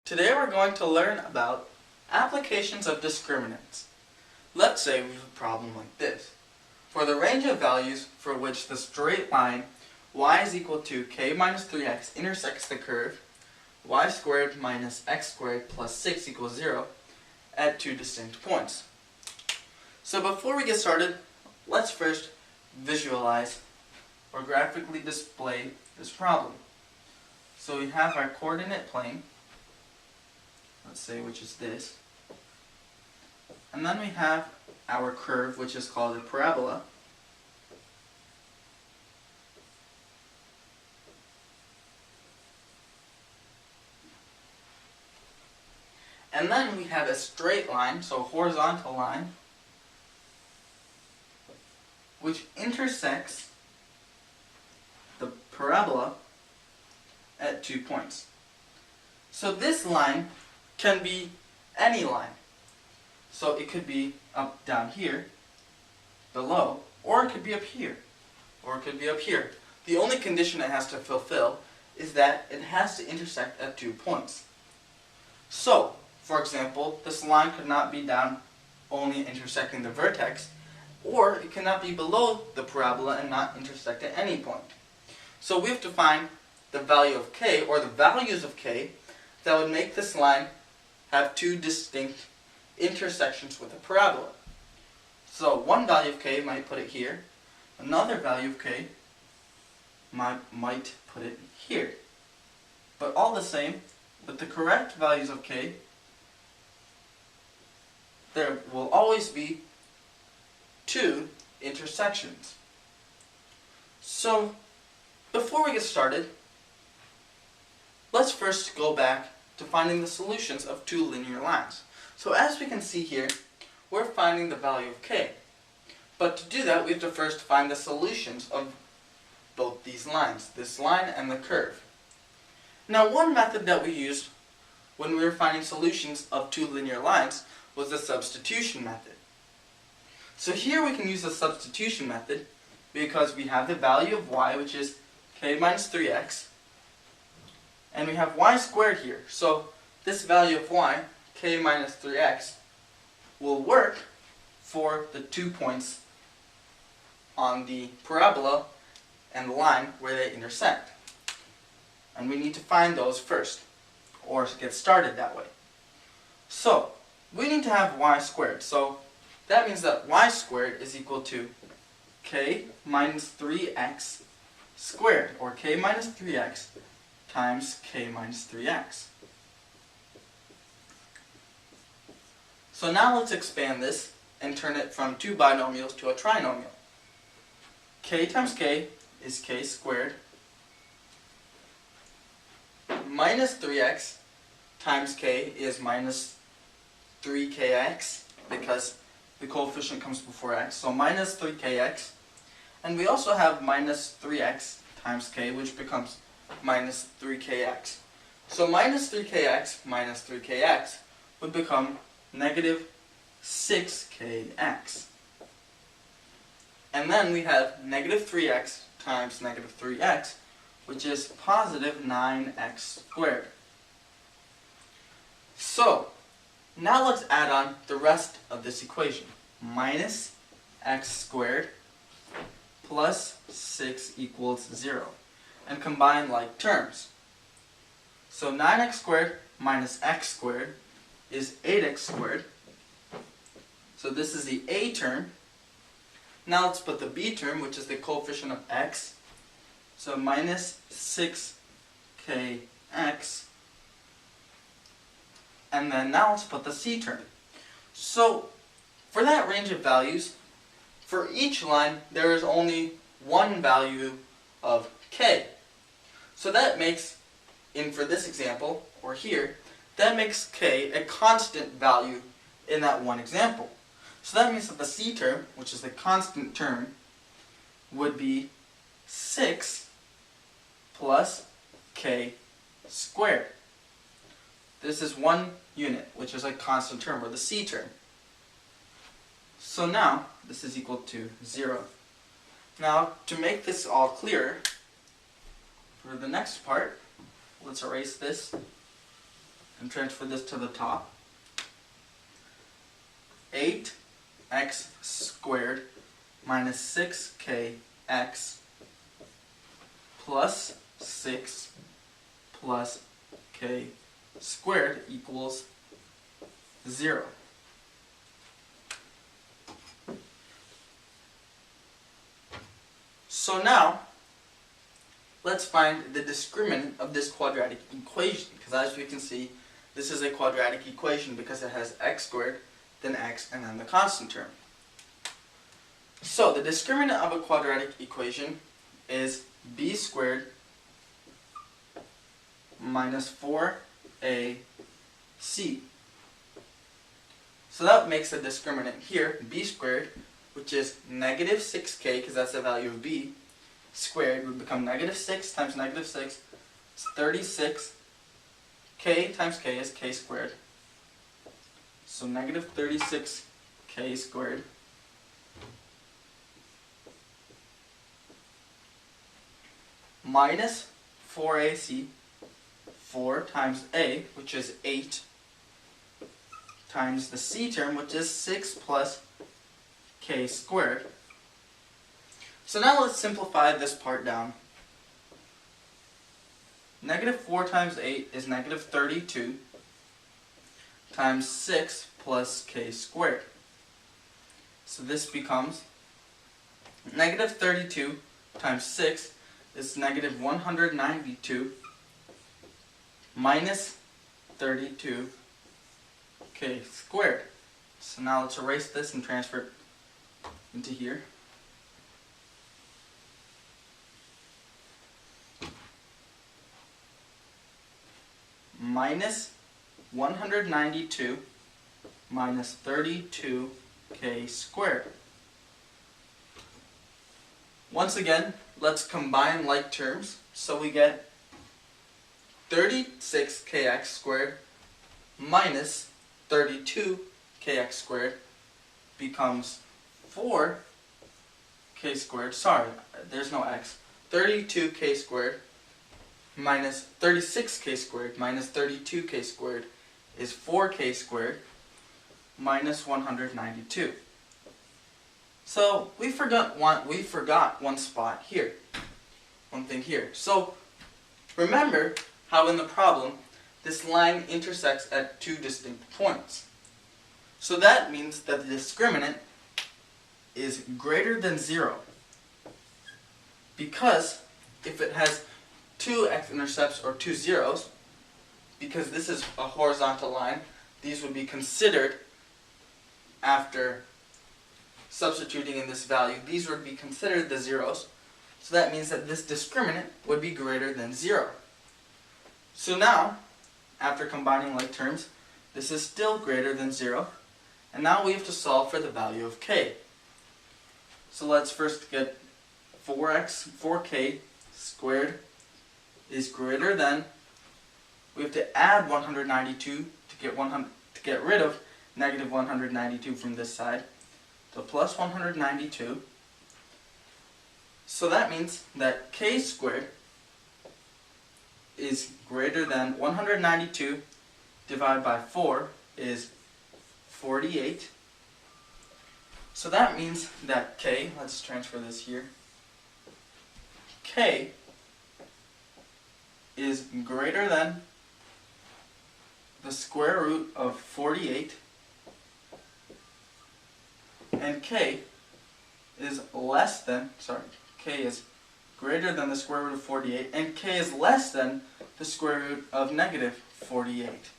Today we're going to learn about applications of discriminants. Let's say we have a problem like this. For the range of values for which the straight line y is equal to k minus 3x intersects the curve y squared minus x squared plus 6 equals 0 at two distinct points. So before we get started, let's first visualize or graphically display this problem. So we have our coordinate plane, let's say, which is this. And then we have our curve, which is called a parabola. And then we have a straight line, so a horizontal line, which intersects the parabola at 2 points. So this line can be any line. So it could be up down here, below, or it could be up here, or it could be up here. The only condition it has to fulfill is that it has to intersect at 2 points. So, for example, this line could not be down only intersecting the vertex, or it cannot be below the parabola and not intersect at any point. So we have to find the value of k, or the values of k, that would make this line have two distinct intersections with a parabola. So one value of k might put it here, another value of k might put it here. But all the same, with the correct values of k, there will always be two intersections. So before we get started, let's first go back to finding the solutions of two linear lines. So as we can see here, we're finding the value of k. But to do that, we have to first find the solutions of both these lines, this line and the curve. Now, one method that we used when we were finding solutions of two linear lines was the substitution method. So here we can use the substitution method because we have the value of y, which is k minus 3x, and we have y squared here. So this value of y, k minus 3x, will work for the 2 points on the parabola and the line where they intersect. And we need to find those first, or get started that way. So we need to have y squared. So that means that y squared is equal to k minus 3x squared, or k minus 3x times k minus 3x. So now let's expand this and turn it from two binomials to a trinomial. K times k is k squared minus 3x times k is minus 3kx, because the coefficient comes before x, so minus 3kx. And we also have minus 3x times k, which becomes minus 3kx. So minus 3kx minus 3kx would become negative 6kx. And then we have negative 3x times negative 3x, which is positive 9x squared. So now let's add on the rest of this equation. Minus x squared plus 6 equals 0. And combine like terms. So 9x squared minus x squared is 8x squared. So this is the a term. Now let's put the b term, which is the coefficient of x. So minus 6kx. And then now let's put the c term. So for that range of values, for each line there is only one value of k. So that makes, for this example, or here, that makes k a constant value in that one example. So that means that the c term, which is the constant term, would be 6 plus k squared. This is one unit, which is a constant term, or the c term. So now, this is equal to 0. Now, to make this all clear, for the next part, let's erase this and transfer this to the top. 8x squared minus 6kx plus 6 plus k squared equals 0. So now, let's find the discriminant of this quadratic equation, because as we can see, this is a quadratic equation because it has x squared, then x, and then the constant term. So the discriminant of a quadratic equation is b squared minus 4ac. So that makes a discriminant here, b squared, which is negative 6k, because that's the value of b, squared would become negative 6 times negative 6 is 36. K times k is k squared. So negative 36k squared minus 4ac, 4 times a, which is 8, times the c term, which is 6 plus k squared. So now let's simplify this part down. Negative 4 times 8 is negative 32 times 6 plus k squared. So this becomes negative 32 times 6 is negative 192 minus 32k squared. So now let's erase this and transfer it into here. Minus 192 minus 32k squared. Once again, let's combine like terms. So we get 36kx squared minus 32kx squared becomes 4k squared, sorry, there's no x, 32k squared minus 36k squared minus 32k squared is 4k squared minus 192. So we forgot one spot here, one thing here. So remember how in the problem this line intersects at two distinct points. So that means that the discriminant is greater than 0, because if it has two x-intercepts or two zeros, because this is a horizontal line, these would be considered after substituting in this value. These would be considered the zeros. So that means that this discriminant would be greater than 0. So now, after combining like terms, this is still greater than 0. And now we have to solve for the value of k. So let's first get 4k squared is greater than, we have to add 192 to get rid of negative 192 from this side. So plus 192. So that means that k squared is greater than 192 divided by 4 is 48. So that means that k, let's transfer this here, k is greater than the square root of 48, and k is less than, k is greater than the square root of 48, and k is less than the square root of negative 48.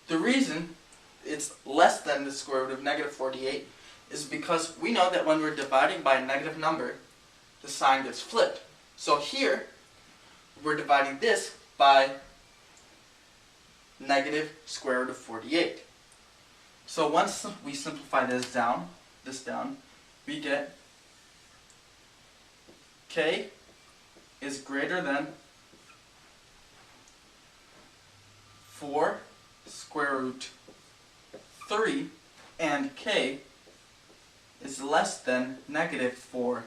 The reason it's less than the square root of negative 48 is because we know that when we're dividing by a negative number, the sign gets flipped. So here, we're dividing this by negative square root of 48. So once we simplify this down, we get k is greater than 4 square root 3, and k is less than negative 4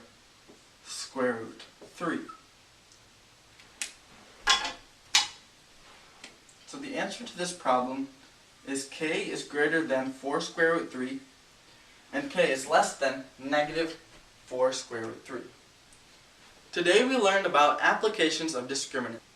square root 3. So the answer answer to this problem is k is greater than 4 square root 3 and k is less than negative 4 square root 3. Today we learned about applications of discriminants.